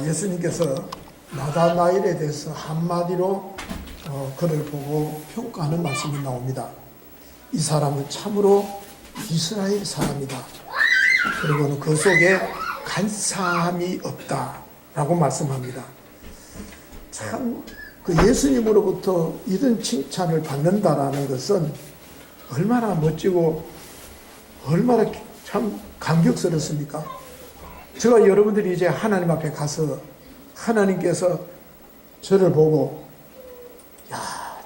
예수님께서 나다나엘에 대해서 한마디로 그를 보고 평가하는 말씀이 나옵니다. 이 사람은 참으로 이스라엘 사람이다. 그리고는 그 속에 간사함이 없다라고 말씀합니다. 참 그 예수님으로부터 이런 칭찬을 받는다라는 것은 얼마나 멋지고 얼마나 참 감격스럽습니까? 제가 여러분들이 이제 하나님 앞에 가서 하나님께서 저를 보고 야,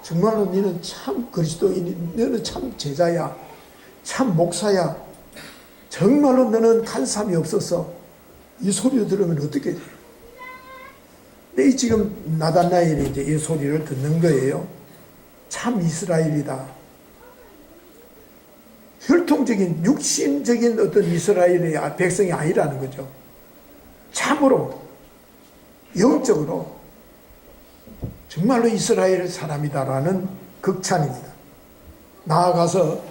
정말로 너는 참 그리스도인이, 너는 참 제자야, 참 목사야, 정말로 너는 간사함이 없어서 이 소리를 들으면 어떻게 돼요? 근데 지금 나다나엘이 이제 이 소리를 듣는 거예요. 참 이스라엘이다. 혈통적인 육신적인 어떤 이스라엘의 백성이 아니라는 거죠. 참으로 영적으로 정말로 이스라엘 사람이다라는 극찬입니다. 나아가서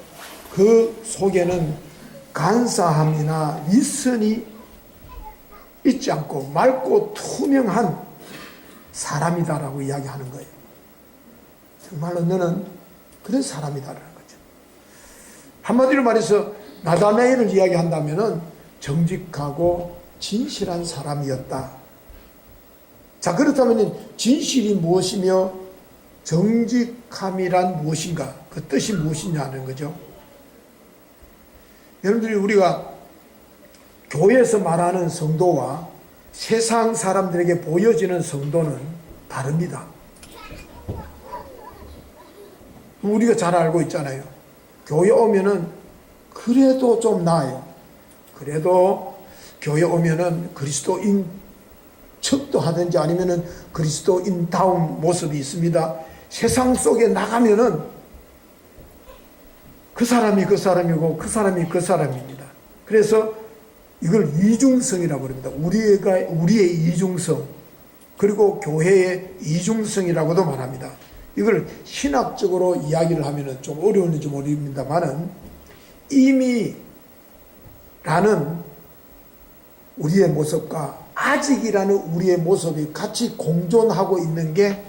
그 속에는 간사함이나 위선이 있지 않고 맑고 투명한 사람이다라고 이야기하는 거예요. 정말로 너는 그런 사람이다라는 거죠. 한마디로 말해서 나다나엘을 이야기한다면은 정직하고 진실한 사람이었다. 자, 그렇다면 진실이 무엇이며 정직함이란 무엇인가? 그 뜻이 무엇이냐는 거죠. 여러분들이 우리가 교회에서 말하는 성도와 세상 사람들에게 보여지는 성도는 다릅니다. 우리가 잘 알고 있잖아요. 교회 오면은 그래도 좀 나아요. 그래도 교회 오면은 그리스도인 척도 하든지 아니면은 그리스도인다운 모습이 있습니다. 세상 속에 나가면은 그 사람이 그 사람이고 그 사람이 그 사람입니다. 그래서 이걸 이중성이라고 합니다. 우리의 이중성, 그리고 교회의 이중성이라고도 말합니다. 이걸 신학적으로 이야기를 하면 좀 어려운지 모릅니다만은 이미라는 우리의 모습과 아직이라는 우리의 모습이 같이 공존하고 있는 게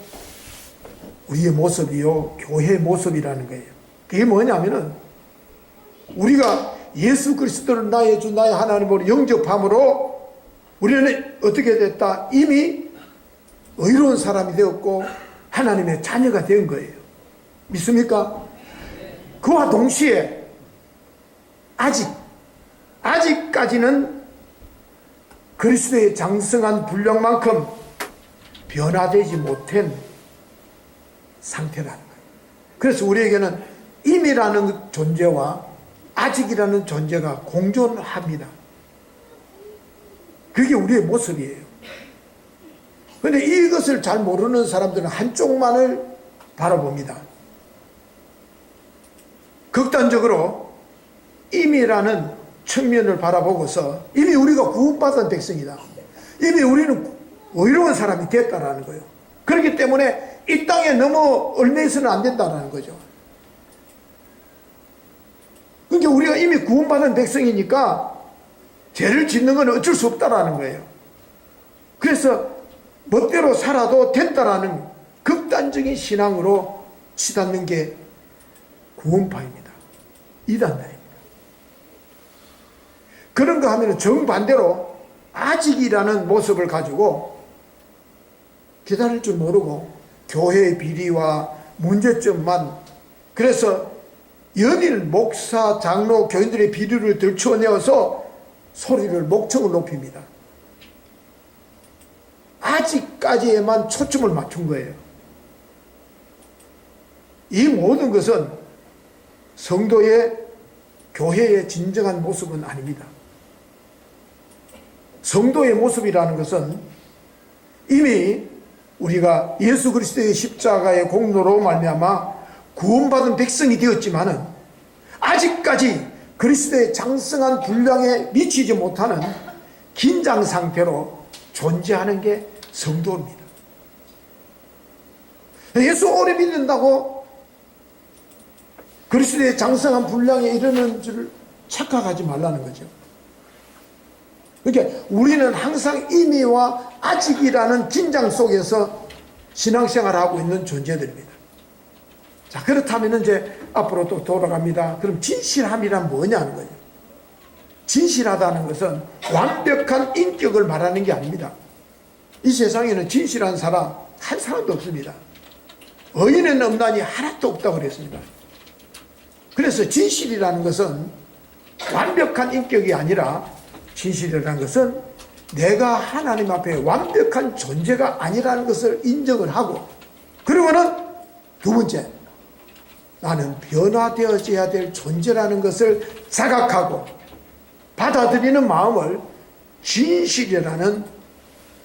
우리의 모습이요, 교회의 모습이라는 거예요. 그게 뭐냐면은 우리가 예수 그리스도를 나의 주 나의 하나님으로 영접함으로 우리는 어떻게 됐다? 이미 의로운 사람이 되었고 하나님의 자녀가 된 거예요. 믿습니까? 그와 동시에 아직까지는 그리스도의 장성한 분량만큼 변화되지 못한 상태라는 거예요. 그래서 우리에게는 임이라는 존재와 아직이라는 존재가 공존합니다. 그게 우리의 모습이에요. 그런데 이것을 잘 모르는 사람들은 한쪽만을 바라봅니다. 극단적으로 임이라는 측면을 바라보고서 이미 우리가 구원받은 백성이다. 이미 우리는 의로운 사람이 됐다라는 거예요. 그렇기 때문에 이 땅에 너무 얽매여서는 안 된다는 거죠. 그러니까 우리가 이미 구원받은 백성이니까 죄를 짓는 건 어쩔 수 없다라는 거예요. 그래서 멋대로 살아도 된다라는 극단적인 신앙으로 치닫는 게 구원파입니다. 이단파입니다. 그런가 하면 정반대로 아직이라는 모습을 가지고 기다릴 줄 모르고 교회의 비리와 문제점만, 그래서 연일 목사, 장로, 교인들의 비리를 들춰내어서 소리를 목청을 높입니다. 아직까지에만 초점을 맞춘 거예요. 이 모든 것은 성도의 교회의 진정한 모습은 아닙니다. 성도의 모습이라는 것은 이미 우리가 예수 그리스도의 십자가의 공로로 말미암아 구원받은 백성이 되었지만은 아직까지 그리스도의 장성한 분량에 미치지 못하는 긴장 상태로 존재하는 게 성도입니다. 예수 오래 믿는다고 그리스도의 장성한 분량에 이르는 줄 착각하지 말라는 거죠. 그러니까 우리는 항상 임의와 아직이라는 긴장 속에서 신앙생활을 하고 있는 존재들입니다. 자, 그렇다면 이제 앞으로 또 돌아갑니다. 그럼 진실함이란 뭐냐는 거예요. 진실하다는 것은 완벽한 인격을 말하는 게 아닙니다. 이 세상에는 진실한 사람 한 사람도 없습니다. 의인은 없나니 하나도 없다고 그랬습니다. 그래서 진실이라는 것은 완벽한 인격이 아니라, 진실이라는 것은 내가 하나님 앞에 완벽한 존재가 아니라는 것을 인정을 하고, 그리고는 두 번째, 나는 변화되어져야 될 존재라는 것을 자각하고 받아들이는 마음을 진실이라는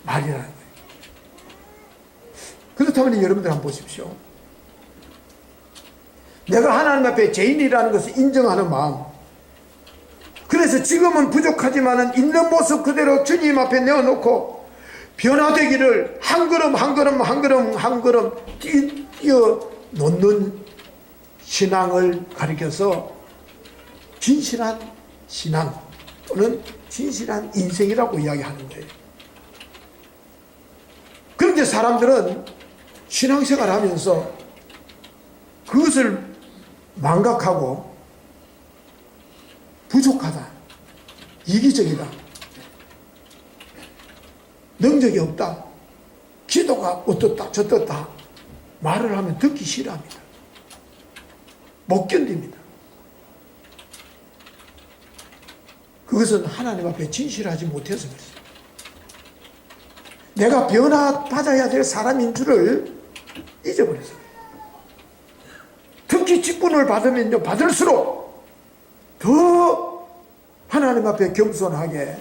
말이라는 거예요. 그렇다면 여러분들 한번 보십시오. 내가 하나님 앞에 죄인이라는 것을 인정하는 마음, 그래서 지금은 부족하지만 있는 모습 그대로 주님 앞에 내어놓고 변화되기를 한 걸음 한 걸음 한 걸음 한 걸음 뛰어 놓는 신앙을 가리켜서 진실한 신앙 또는 진실한 인생이라고 이야기하는 거예요. 그런데 사람들은 신앙생활 하면서 그것을 망각하고 부족하다, 이기적이다, 능력이 없다, 기도가 어떻다 저떻다 말을 하면 듣기 싫어합니다. 못 견딥니다. 그것은 하나님 앞에 진실하지 못해서 그렇습니다. 내가 변화받아야 될 사람인 줄을 잊어버렸어요. 특히 직분을 받으면요, 받을수록 더 하나님 앞에 겸손하게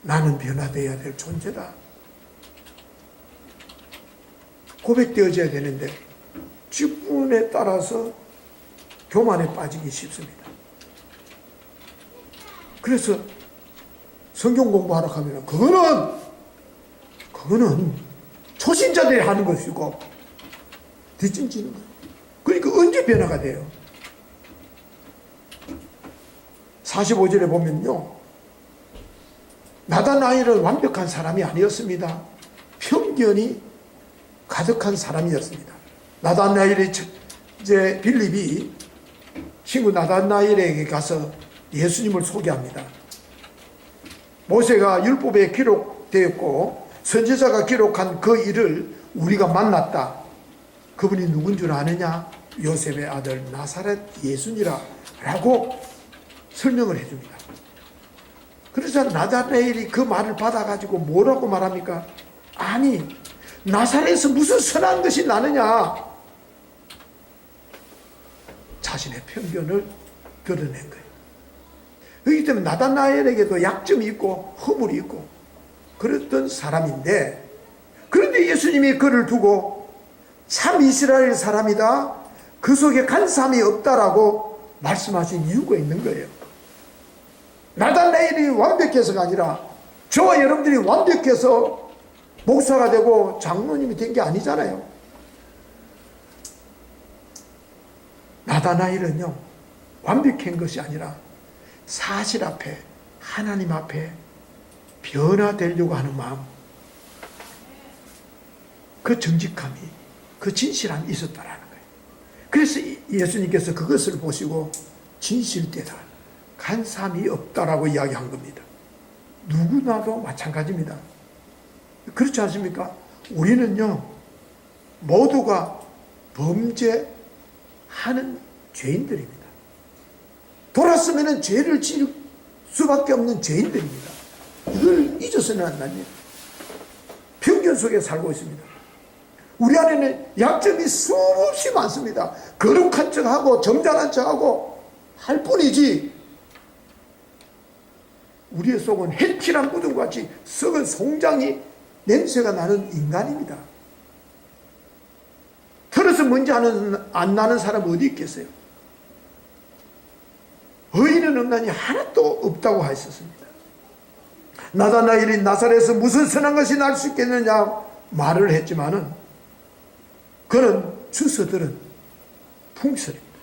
나는 변화되어야 될 존재다 고백되어져야 되는데, 직분에 따라서 교만에 빠지기 쉽습니다. 그래서 성경 공부하러 가면 그거는 초신자들이 하는 것이고 뒷짐지는 거예요. 그러니까 언제 변화가 돼요? 45절에 보면요, 나다나엘은 완벽한 사람이 아니었습니다. 편견이 가득한 사람이었습니다. 나다나엘의 이제 빌립이 친구 나다나엘에게 가서 예수님을 소개합니다. 모세가 율법에 기록되었고 선지자가 기록한 그 일을 우리가 만났다. 그분이 누군 줄 아느냐? 요셉의 아들 나사렛 예수니라 라고 설명을 해줍니다. 그래서 나다나엘이 그 말을 받아가지고 뭐라고 말합니까? 아니, 나사렛에서 무슨 선한 것이 나느냐? 자신의 편견을 드러낸 거예요. 그렇기 때문에 나다나엘에게도 약점이 있고 허물이 있고 그랬던 사람인데, 그런데 예수님이 그를 두고 참 이스라엘 사람이다, 그 속에 간사함이 없다라고 말씀하신 이유가 있는 거예요. 나다나엘이 완벽해서가 아니라 저와 여러분들이 완벽해서 목사가 되고 장로님이 된 게 아니잖아요. 나다나엘은요, 완벽한 것이 아니라 사실 앞에, 하나님 앞에 변화되려고 하는 마음, 그 정직함이, 그 진실함이 있었다라는 거예요. 그래서 예수님께서 그것을 보시고 진실되다, 간사함이 없다라고 이야기한 겁니다. 누구나도 마찬가지입니다. 그렇지 않습니까? 우리는요, 모두가 범죄하는 죄인들입니다. 돌았으면 죄를 지을 수밖에 없는 죄인들입니다. 이걸 잊어서는 안 됩니다. 편견 속에 살고 있습니다. 우리 안에는 약점이 수없이 많습니다. 거룩한 척하고 정당한 척하고 할 뿐이지, 우리의 속은 해칠한 무덤같이 썩은 송장이 냄새가 나는 인간입니다. 털어서 먼지 안 나는 사람 어디 있겠어요? 의인은 없나니 하나도 없다고 하셨습니다. 나다나엘이 나사렛에서 무슨 선한 것이 날 수 있겠느냐 말을 했지만은, 그는 주서들은 풍설입니다.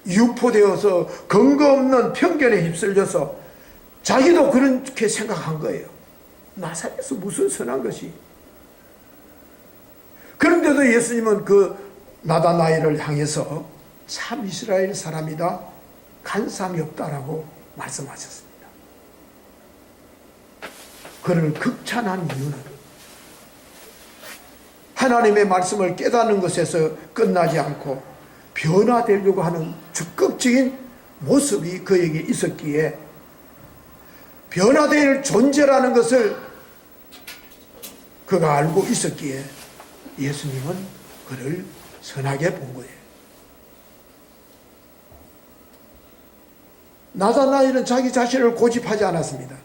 유포되어서 근거 없는 편견에 휩쓸려서 자기도 그렇게 생각한 거예요. 나사렛에서 무슨 선한 것이. 그런데도 예수님은 그 나다나엘을 향해서 참 이스라엘 사람이다, 간사함이 없다라고 말씀하셨습니다. 그를 극찬한 이유는 하나님의 말씀을 깨닫는 것에서 끝나지 않고 변화되려고 하는 적극적인 모습이 그에게 있었기에, 변화될 존재라는 것을 그가 알고 있었기에 예수님은 그를 선하게 본 거예요. 나다나엘은 자기 자신을 고집하지 않았습니다.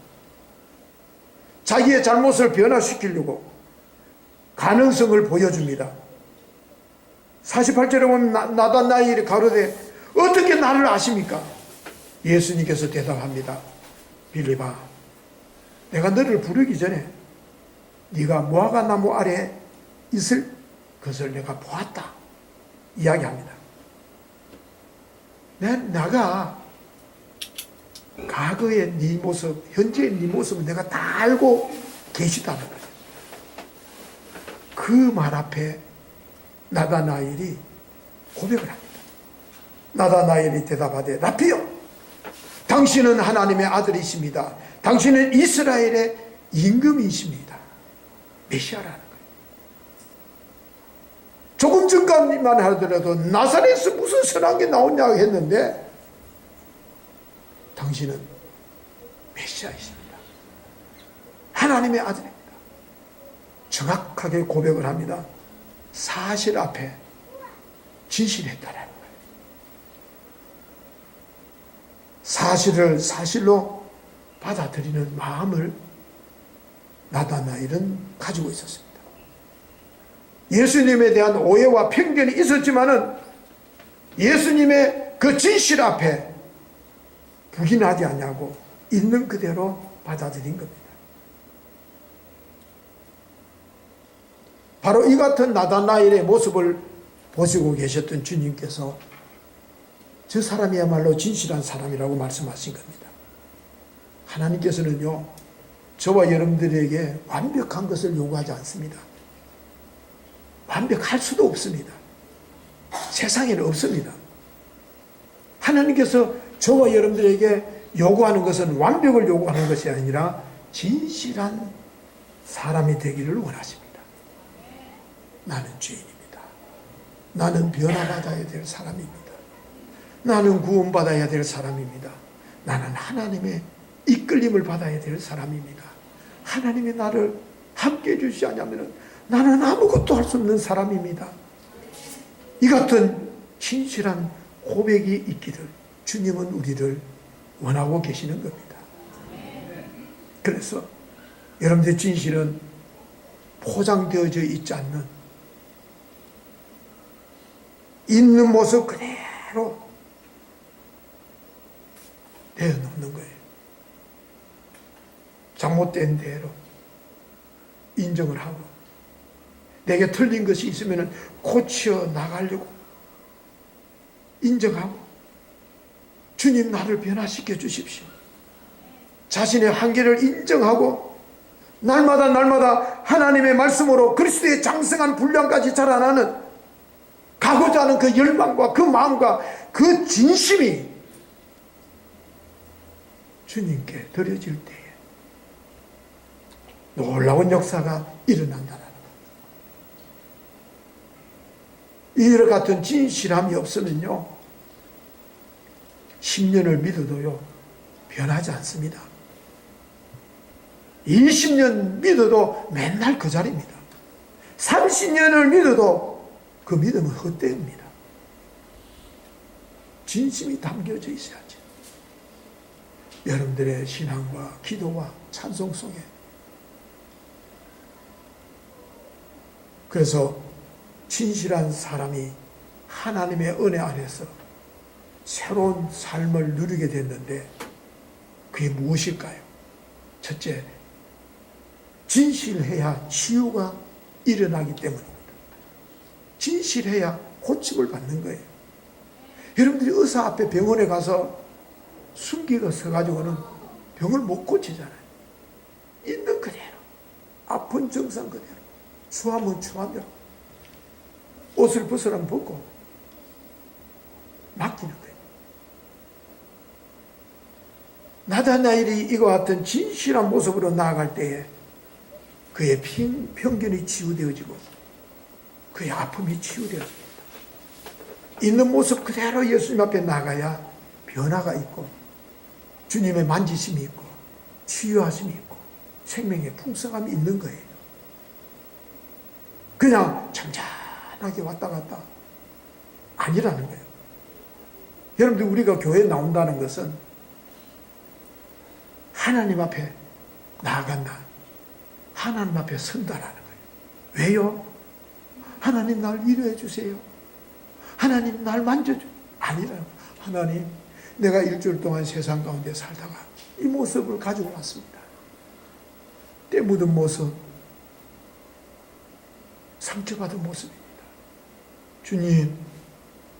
자기의 잘못을 변화시키려고 가능성을 보여줍니다. 48절에 보면 나다나엘이 가로되 어떻게 나를 아십니까? 예수님께서 대답합니다. 빌립아, 내가 너를 부르기 전에 네가 무화과 나무 아래 있을 것을 내가 보았다 이야기합니다. 내가 과거의 네 모습, 현재의 네 모습을 내가 다 알고 계시다는 거예요. 그 말 앞에 나다나엘이 고백을 합니다. 나다나엘이 대답하되 라피요, 당신은 하나님의 아들이십니다. 당신은 이스라엘의 임금이십니다. 메시아라는 거예요. 조금 전까지만 하더라도 나사렛에서 무슨 선한 게 나오냐고 했는데 당신은 메시아이십니다. 하나님의 아들입니다. 정확하게 고백을 합니다. 사실 앞에 진실했다라는 거예요. 사실을 사실로 받아들이는 마음을 나다나엘은 가지고 있었습니다. 예수님에 대한 오해와 편견이 있었지만은 예수님의 그 진실 앞에 부인하지 않냐고 있는 그대로 받아들인 겁니다. 바로 이 같은 나다나엘의 모습을 보시고 계셨던 주님께서 저 사람이야말로 진실한 사람이라고 말씀하신 겁니다. 하나님께서는요, 저와 여러분들에게 완벽한 것을 요구하지 않습니다. 완벽할 수도 없습니다. 세상에는 없습니다. 하나님께서 저와 여러분들에게 요구하는 것은 완벽을 요구하는 것이 아니라 진실한 사람이 되기를 원하십니다. 나는 죄인입니다. 나는 변화받아야 될 사람입니다. 나는 구원받아야 될 사람입니다. 나는 하나님의 이끌림을 받아야 될 사람입니다. 하나님이 나를 함께 해주시지 않으면 나는 아무것도 할 수 없는 사람입니다. 이 같은 진실한 고백이 있기를 주님은 우리를 원하고 계시는 겁니다. 그래서 여러분들의 진실은 포장되어져 있지 않는 있는 모습 그대로 내어놓는 거예요. 잘못된 대로 인정을 하고, 내게 틀린 것이 있으면 고쳐 나가려고 인정하고, 주님 나를 변화시켜 주십시오. 자신의 한계를 인정하고 날마다 하나님의 말씀으로 그리스도의 장성한 분량까지 자라나는 가고자 하는 그 열망과 그 마음과 그 진심이 주님께 드려질 때에 놀라운 역사가 일어난다는 거예요. 이와 같은 진실함이 없으면요, 10년을 믿어도요 변하지 않습니다. 20년 믿어도 맨날 그 자리입니다. 30년을 믿어도 그 믿음은 헛되입니다. 진심이 담겨져 있어야지. 여러분들의 신앙과 기도와 찬송 속에. 그래서 진실한 사람이 하나님의 은혜 안에서 새로운 삶을 누리게 됐는데 그게 무엇일까요? 첫째, 진실해야 치유가 일어나기 때문입니다. 진실해야 고침을 받는 거예요. 여러분들이 의사 앞에 병원에 가서 숨기가 서가지고는 병을 못 고치잖아요. 있는 그대로 아픈 정상 그대로, 추하면 추한 대로 옷을 벗으라면 벗고 맡기는 거예요. 나다나엘이 이와 같은 진실한 모습으로 나아갈 때에 그의 편견이 치유되어지고 그의 아픔이 치유되어집니다. 있는 모습 그대로 예수님 앞에 나가야 변화가 있고 주님의 만지심이 있고 치유하심이 있고 생명의 풍성함이 있는 거예요. 그냥 잠잠하게 왔다 갔다 아니라는 거예요. 여러분들, 우리가 교회에 나온다는 것은 하나님 앞에 나아간다, 하나님 앞에 선다라는 거예요. 왜요? 하나님 날 위로해 주세요, 하나님 날 만져줘, 아니라는 거예요. 하나님, 내가 일주일 동안 세상 가운데 살다가 이 모습을 가지고 왔습니다. 때 묻은 모습, 상처받은 모습입니다. 주님,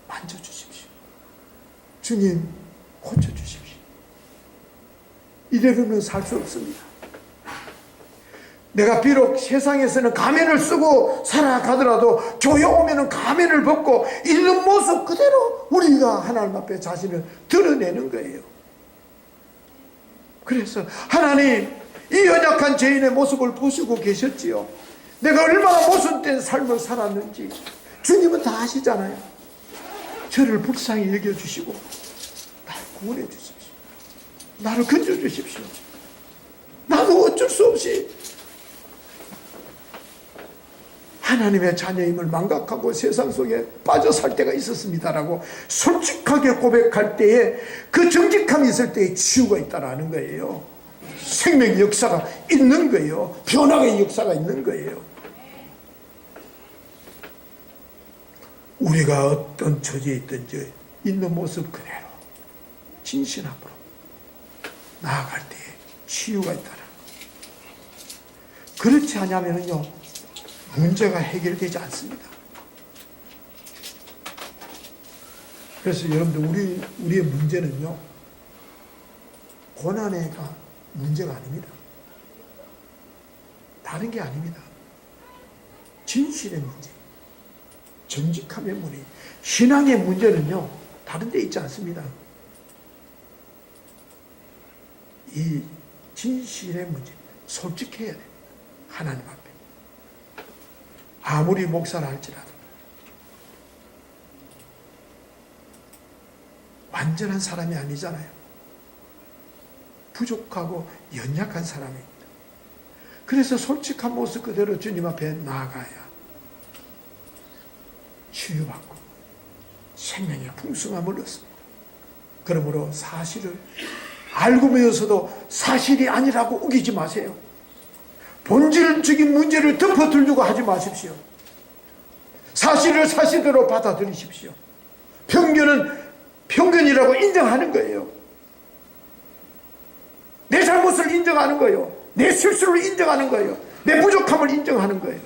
만져주십시오. 주님, 고쳐주십시오. 이대로는 살 수 없습니다. 내가 비록 세상에서는 가면을 쓰고 살아가더라도 교회 오면은 가면을 벗고 있는 모습 그대로 우리가 하나님 앞에 자신을 드러내는 거예요. 그래서 하나님, 이 연약한 죄인의 모습을 보시고 계셨지요. 내가 얼마나 모순된 삶을 살았는지 주님은 다 아시잖아요. 저를 불쌍히 여겨주시고 나를 구원해 주십시오. 나를 건져주십시오. 나도 어쩔 수 없이 하나님의 자녀임을 망각하고 세상 속에 빠져 살 때가 있었습니다라고 솔직하게 고백할 때에 그 정직함이 있을 때에 치유가 있다라는 거예요. 생명의 역사가 있는 거예요. 변화의 역사가 있는 거예요. 우리가 어떤 처지에 있든지 있는 모습 그대로 진실함으로 나아갈 때에 치유가 있다는 거예요. 그렇지 않으면요, 문제가 해결되지 않습니다. 그래서 여러분들, 우리의 문제는요, 고난의가 문제가 아닙니다. 다른 게 아닙니다. 진실의 문제, 정직함의 문제, 신앙의 문제는요, 다른 데 있지 않습니다. 이 진실의 문제, 솔직해야 됩니다. 하나님 앞에. 아무리 목사라 할지라도 완전한 사람이 아니잖아요. 부족하고 연약한 사람입니다. 그래서 솔직한 모습 그대로 주님 앞에 나아가야 치유받고 생명의 풍성함을 얻습니다. 그러므로 사실을 알고면서도 사실이 아니라고 우기지 마세요. 본질적인 문제를 덮어두려고 하지 마십시오. 사실을 사실대로 받아들이십시오. 편견은 편견이라고 인정하는 거예요. 내 잘못을 인정하는 거예요. 내 실수를 인정하는 거예요. 내 부족함을 인정하는 거예요.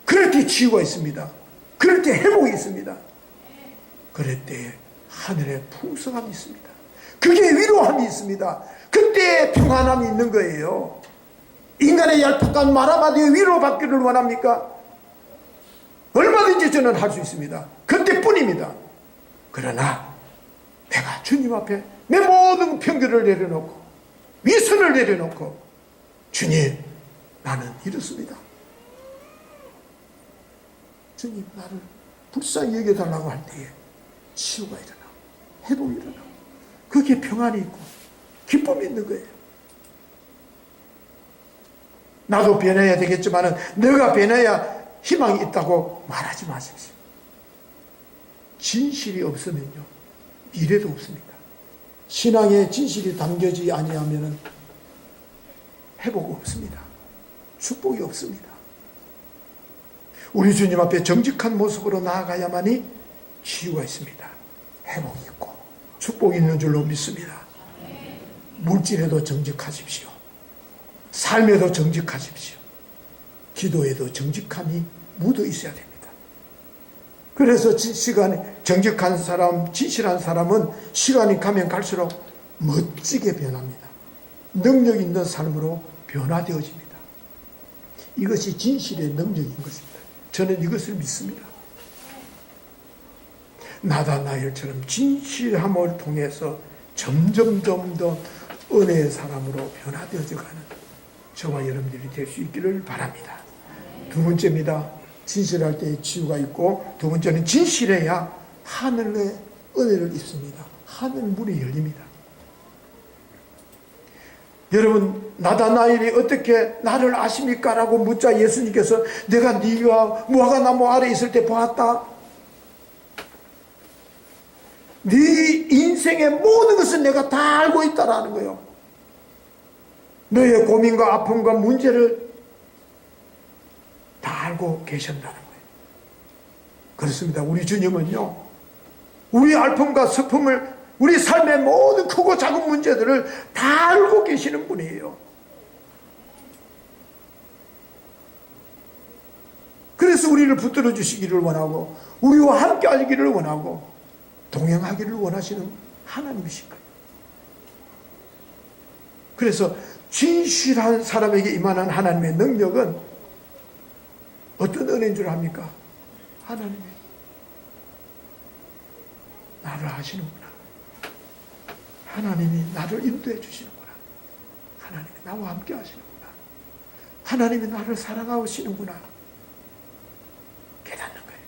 그럴 때 치유가 있습니다. 그럴 때 회복이 있습니다. 그럴 때 하늘의 풍성함이 있습니다. 그게 위로함이 있습니다. 그때 평안함이 있는 거예요. 인간의 얄팍한 말 한마디에 위로받기를 원합니까? 얼마든지 저는 할 수 있습니다. 그때뿐입니다. 그러나 내가 주님 앞에 내 모든 편견을 내려놓고 위선을 내려놓고, 주님, 나는 이렇습니다. 주님, 나를 불쌍히 여겨달라고 할 때에 치유가 일어나고 회복이 일어나고 그게 평안이 있고 기쁨이 있는 거예요. 나도 변해야 되겠지만 너가 변해야 희망이 있다고 말하지 마십시오. 진실이 없으면요, 미래도 없습니다. 신앙에 진실이 담겨지지 아니하면 회복이 없습니다. 축복이 없습니다. 우리 주님 앞에 정직한 모습으로 나아가야만이 치유가 있습니다. 회복이 있고 축복이 있는 줄로 믿습니다. 물질에도 정직하십시오. 삶에도 정직하십시오. 기도에도 정직함이 묻어 있어야 됩니다. 그래서 정직한 사람, 진실한 사람은 시간이 가면 갈수록 멋지게 변합니다. 능력 있는 삶으로 변화되어집니다. 이것이 진실의 능력인 것입니다. 저는 이것을 믿습니다. 나다나엘처럼 진실함을 통해서 점점 더 은혜의 사람으로 변화되어져 가는 저와 여러분들이 될 수 있기를 바랍니다. 두 번째입니다. 진실할 때의 치유가 있고, 두 번째는 진실해야 하늘의 은혜를 입습니다. 하늘 문이 열립니다. 여러분, 나다나엘이 어떻게 나를 아십니까? 라고 묻자 예수님께서 내가 네가 무화과나무 아래 있을 때 보았다. 네 인생의 모든 것을 내가 다 알고 있다라는 거예요. 너의 고민과 아픔과 문제를 다 알고 계신다는 거예요. 그렇습니다. 우리 주님은요, 우리 아픔과 슬픔을, 우리 삶의 모든 크고 작은 문제들을 다 알고 계시는 분이에요. 그래서 우리를 붙들어 주시기를 원하고, 우리와 함께 하기를 원하고, 동행하기를 원하시는 하나님이신 거예요. 그래서 진실한 사람에게 임하는 하나님의 능력은 어떤 은혜인 줄 압니까? 하나님이 나를 아시는구나. 하나님이 나를 인도해 주시는구나. 하나님이 나와 함께 하시는구나. 하나님이 나를 사랑하시는구나. 깨닫는 거예요.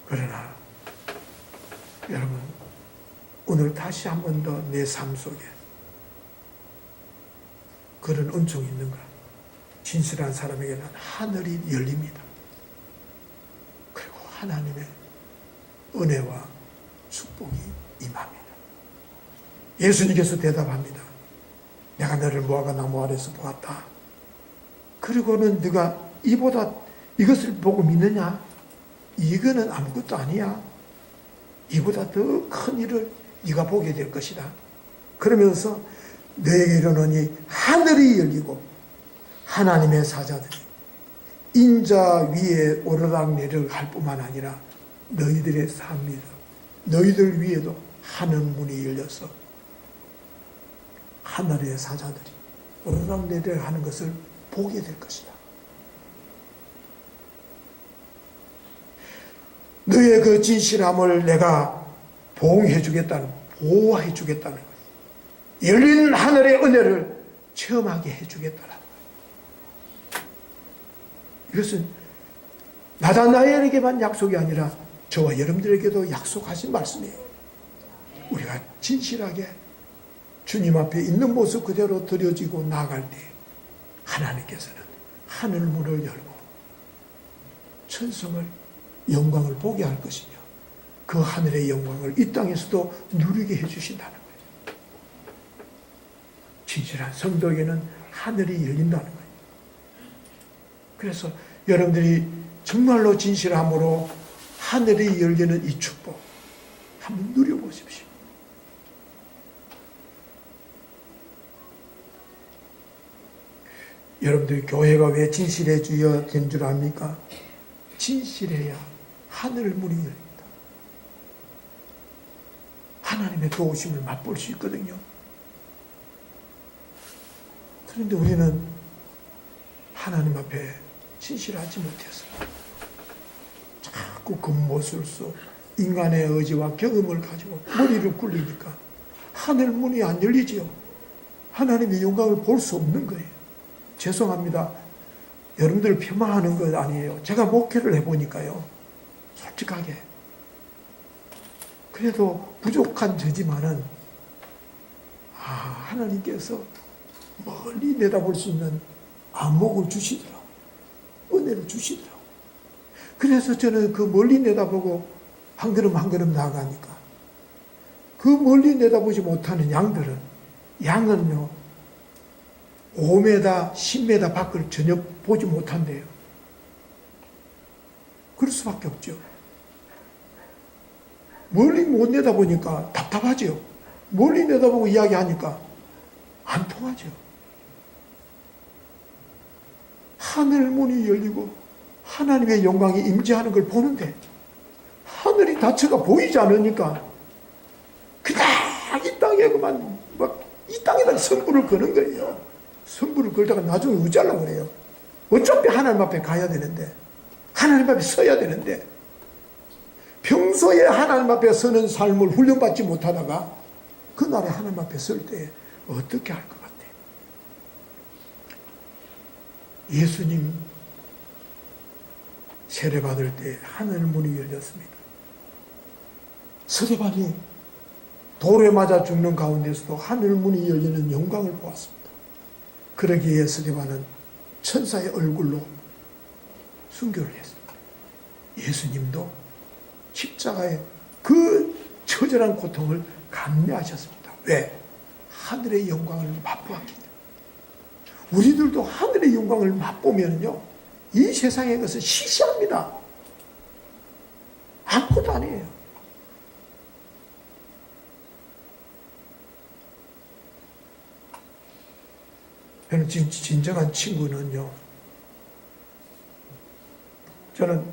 그러나 여러분, 오늘 다시 한 번 더 내 삶 속에 그런 은총이 있는가? 진실한 사람에게는 하늘이 열립니다. 그리고 하나님의 은혜와 축복이 임합니다. 예수님께서 대답합니다. 내가 너를 무화과나무 아래서 보았다. 그리고는 네가 이것을 보고 믿느냐? 이거는 아무것도 아니야. 이보다 더 큰 일을 네가 보게 될 것이다. 그러면서 너에게 이르노니 하늘이 열리고 하나님의 사자들이 인자 위에 오르락내리락 뿐만 아니라 너희들의 삶이다. 너희들 위에도 하늘 문이 열려서 하늘의 사자들이 오르락내리락 하는 것을 보게 될 것이다. 너의 그 진실함을 내가 보호해 주겠다는 거예요. 열린 하늘의 은혜를 체험하게 해 주겠다는 거예요. 이것은 나다나엘에게만 약속이 아니라 저와 여러분들에게도 약속하신 말씀이에요. 우리가 진실하게 주님 앞에 있는 모습 그대로 드려지고 나아갈 때 하나님께서는 하늘 문을 열고 천성을 영광을 보게 할 것이며 그 하늘의 영광을 이 땅에서도 누리게 해주신다는 거예요. 진실한 성도에게는 하늘이 열린다는 거예요. 그래서 여러분들이 정말로 진실함으로 하늘이 열리는 이 축복 한번 누려보십시오. 여러분들 교회가 왜 진실해져야 된 줄 압니까? 진실해야 하늘 문이 열립니다. 하나님의 도우심을 맛볼 수 있거든요. 그런데 우리는 하나님 앞에 진실하지 못해서 자꾸 겉모술수 인간의 의지와 경험을 가지고 머리를 굴리니까 하늘 문이 안 열리지요. 하나님의 영광을 볼 수 없는 거예요. 죄송합니다. 여러분들 폄하하는 것 아니에요. 제가 목회를 해보니까요. 솔직하게. 그래도 부족한 저지만은 하나님께서 멀리 내다볼 수 있는 안목을 주시더라고요. 은혜를 주시더라고요. 그래서 저는 그 멀리 내다보고 한 걸음 한 걸음 나아가니까 그 멀리 내다보지 못하는 양은요 5m, 10m 밖을 전혀 보지 못한대요. 그럴 수밖에 없죠. 멀리 못 내다보니까 답답하죠. 멀리 내다보고 이야기하니까 안 통하죠. 하늘 문이 열리고 하나님의 영광이 임재하는 걸 보는데 하늘이 닫혀가 보이지 않으니까 그냥 이 땅에 나중에 그만 막 이 땅에다 선불을 거는 거예요. 선불을 걸다가 나중에 우잘라 그래요. 어차피 하나님 앞에 가야 되는데, 하나님 앞에 서야 되는데, 평소에 하나님 앞에 서는 삶을 훈련받지 못하다가 그날에 하나님 앞에 설 때 어떻게 할 것 같아요? 예수님 세례받을 때 하늘 문이 열렸습니다. 스데반이 돌에 맞아 죽는 가운데서도 하늘 문이 열리는 영광을 보았습니다. 그러기에 스데반은 천사의 얼굴로 순교를 했습니다. 예수님도 십자가의 그 처절한 고통을 감내하셨습니다. 왜? 하늘의 영광을 맛보았기 때문에. 우리들도 하늘의 영광을 맛보면요, 이 세상의 것은 시시합니다. 아무것도 아니에요. 저는 진정한 친구는요, 저는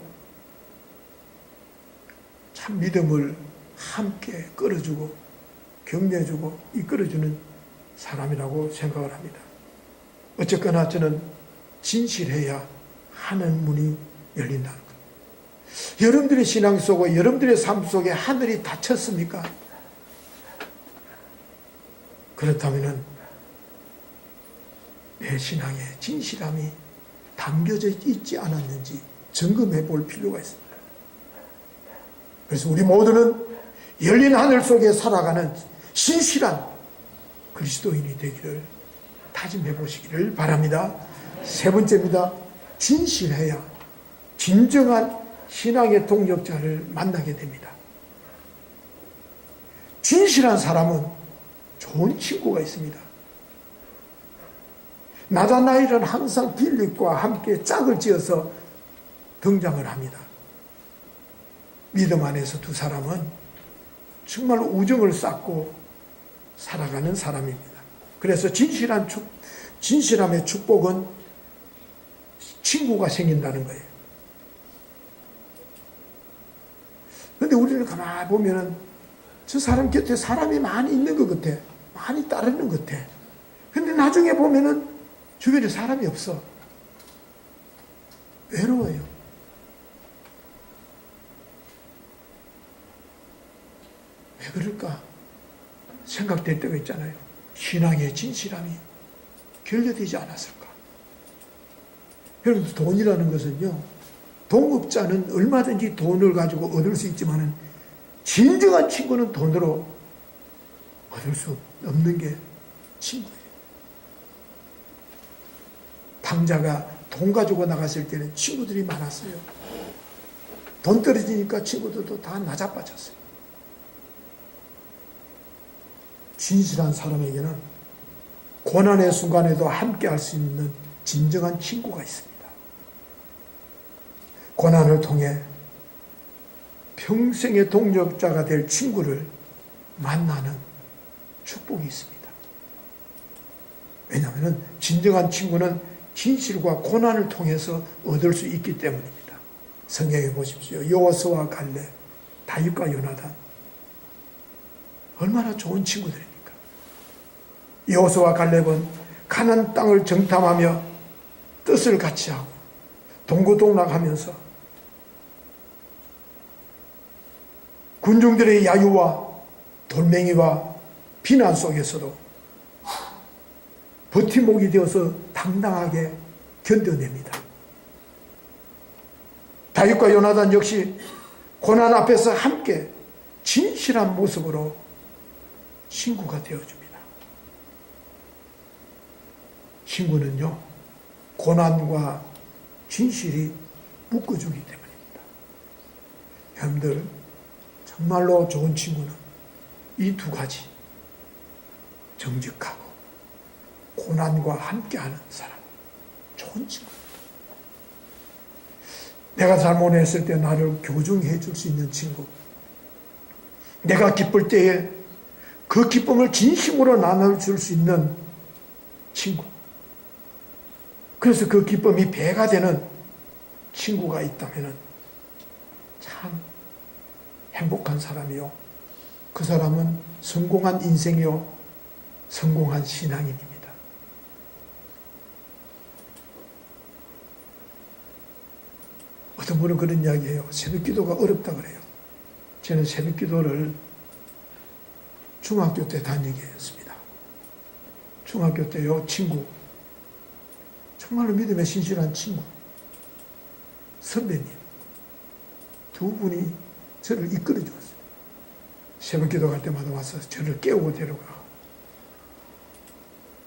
참 믿음을 함께 끌어주고 격려해주고 이끌어주는 사람이라고 생각을 합니다. 어쨌거나 저는 진실해야 하늘 문이 열린다는 것. 여러분들의 신앙 속에, 여러분들의 삶 속에 하늘이 닫혔습니까? 그렇다면 내 신앙에 진실함이 담겨져 있지 않았는지 점검해 볼 필요가 있습니다. 그래서 우리 모두는 열린 하늘 속에 살아가는 신실한 그리스도인이 되기를 다짐해 보시기를 바랍니다. 세 번째입니다. 진실해야 진정한 신앙의 동력자를 만나게 됩니다. 진실한 사람은 좋은 친구가 있습니다. 나다나엘은 항상 빌립과 함께 짝을 지어서 등장을 합니다. 믿음 안에서 두 사람은 정말 우정을 쌓고 살아가는 사람입니다. 그래서 진실함의 축복은 친구가 생긴다는 거예요. 그런데 우리는 가만히 보면은 저 사람 곁에 사람이 많이 있는 것 같아. 많이 따르는 것 같아. 근데 나중에 보면은 주변에 사람이 없어. 외로워요. 왜 그럴까? 생각될 때가 있잖아요. 신앙의 진실함이 결여되지 않았을까? 여러분, 돈이라는 것은요, 동업자는 얼마든지 돈을 가지고 얻을 수 있지만은 진정한 친구는 돈으로 얻을 수 없는 게 친구예요. 당자가 돈 가지고 나갔을 때는 친구들이 많았어요. 돈 떨어지니까 친구들도 다 나자빠졌어요. 진실한 사람에게는 고난의 순간에도 함께 할 수 있는 진정한 친구가 있습니다. 고난을 통해 평생의 동력자가 될 친구를 만나는 축복이 있습니다. 왜냐하면 진정한 친구는 진실과 고난을 통해서 얻을 수 있기 때문입니다. 성경에 보십시오. 여호수아와 갈렙, 다윗과 요나단, 얼마나 좋은 친구들입니까? 여호수아와 갈렙은 가나안 땅을 정탐하며 뜻을 같이 하고 동고동락하면서 군중들의 야유와 돌멩이와 비난 속에서도 버팀목이 되어서 당당하게 견뎌냅니다. 다윗과 요나단 역시 고난 앞에서 함께 진실한 모습으로 친구가 되어줍니다. 친구는요, 고난과 진실이 묶어주기 때문입니다. 여러분들, 정말로 좋은 친구는 이 두 가지, 정직하고 고난과 함께하는 사람, 좋은 친구입니다. 내가 잘못했을 때 나를 교정해 줄 수 있는 친구, 내가 기쁠 때에 그 기쁨을 진심으로 나눠줄 수 있는 친구, 그래서 그 기쁨이 배가 되는 친구가 있다면 참 행복한 사람이요, 그 사람은 성공한 인생이요, 성공한 신앙인입니다. 어떤 분은 그런 이야기해요. 새벽 기도가 어렵다 그래요. 저는 새벽 기도를 중학교 때 다니게 했습니다. 중학교 때요, 친구, 정말로 믿음에 신실한 친구, 선배님 두 분이 저를 이끌어 주었어요. 새벽 기도 갈 때마다 와서 저를 깨우고 데려가.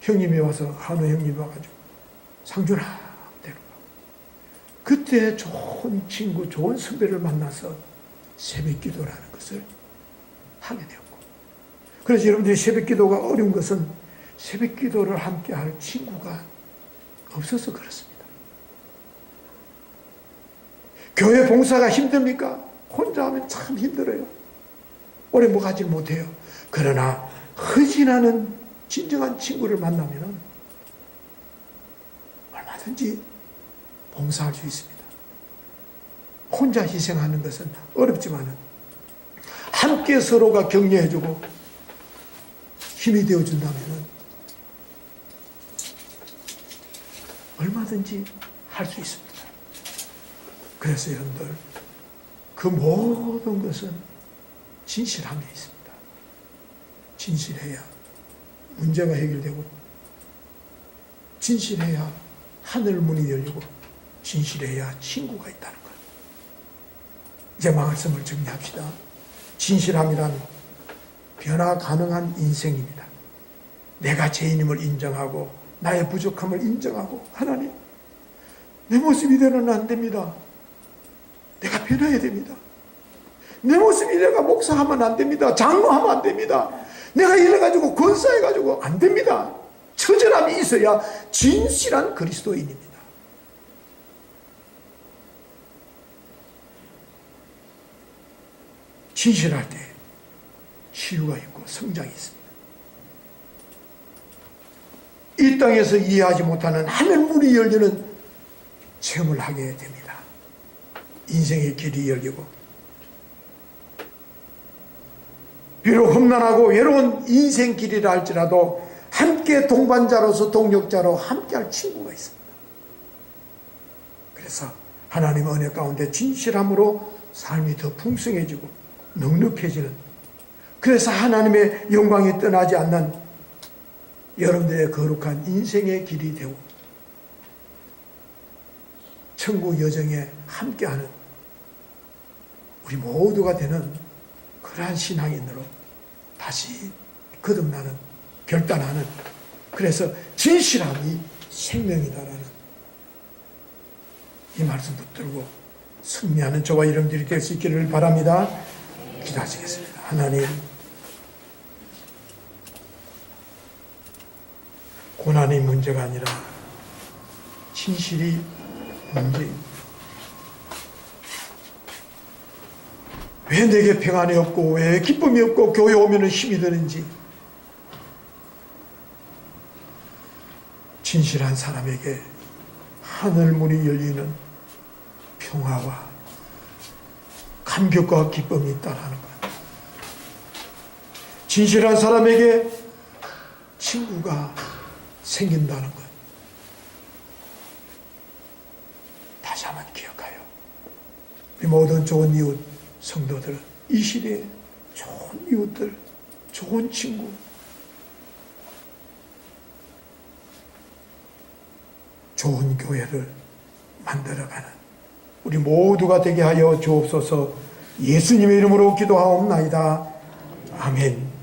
형님이 와서, 한우 형님이 와가지고 상준아 데려가. 그때 좋은 친구, 좋은 선배를 만나서 새벽 기도라는 것을 하게 되었고, 그래서 여러분들이 새벽 기도가 어려운 것은 새벽 기도를 함께 할 친구가 없어서 그렇습니다. 교회 봉사가 힘듭니까? 혼자 하면 참 힘들어요. 오래 뭐 가지 못해요. 그러나 헌신하는 진정한 친구를 만나면 얼마든지 봉사할 수 있습니다. 혼자 희생하는 것은 어렵지만 함께 서로가 격려해주고 힘이 되어준다면 얼마든지 할 수 있습니다. 그래서 여러분들, 그 모든 것은 진실함에 있습니다. 진실해야 문제가 해결되고, 진실해야 하늘 문이 열리고, 진실해야 친구가 있다는 것. 이제 말씀을 정리합시다. 진실함이란 변화 가능한 인생입니다. 내가 죄인임을 인정하고 나의 부족함을 인정하고, 하나님, 내 모습 이대로는 안 됩니다. 내가 변해야 됩니다. 내 모습이 내가 목사하면 안 됩니다. 장로하면 안 됩니다. 내가 이래가지고 권사해가지고 안 됩니다. 처절함이 있어야 진실한 그리스도인입니다. 진실할 때 치유가 있고 성장이 있습니다. 이 땅에서 이해하지 못하는 하늘 문이 열리는 체험을 하게 됩니다. 인생의 길이 열리고, 비록 험난하고 외로운 인생 길이라 할지라도 함께 동반자로서 동력자로 함께할 친구가 있습니다. 그래서 하나님의 은혜 가운데 진실함으로 삶이 더 풍성해지고 넉넉해지는, 그래서 하나님의 영광이 떠나지 않는 여러분들의 거룩한 인생의 길이 되고 천국 여정에 함께하는 우리 모두가 되는 그러한 신앙인으로 다시 거듭나는, 결단하는, 그래서 진실함이 생명이다라는 이 말씀 붙들고 승리하는 저와 여러분들이 될 수 있기를 바랍니다. 기도하시겠습니다. 하나님, 고난이 문제가 아니라 진실이 문제입니다. 왜 내게 평안이 없고 왜 기쁨이 없고 교회 오면 힘이 드는지, 진실한 사람에게 하늘 문이 열리는 평화와 감격과 기쁨이 있다는 것, 진실한 사람에게 친구가 생긴다는 것, 다시 한번 기억하여 우리 모든 좋은 이웃 성도들, 이 시대에 좋은 이웃들, 좋은 친구, 좋은 교회를 만들어가는 우리 모두가 되게 하여 주옵소서. 예수님의 이름으로 기도하옵나이다. 아멘.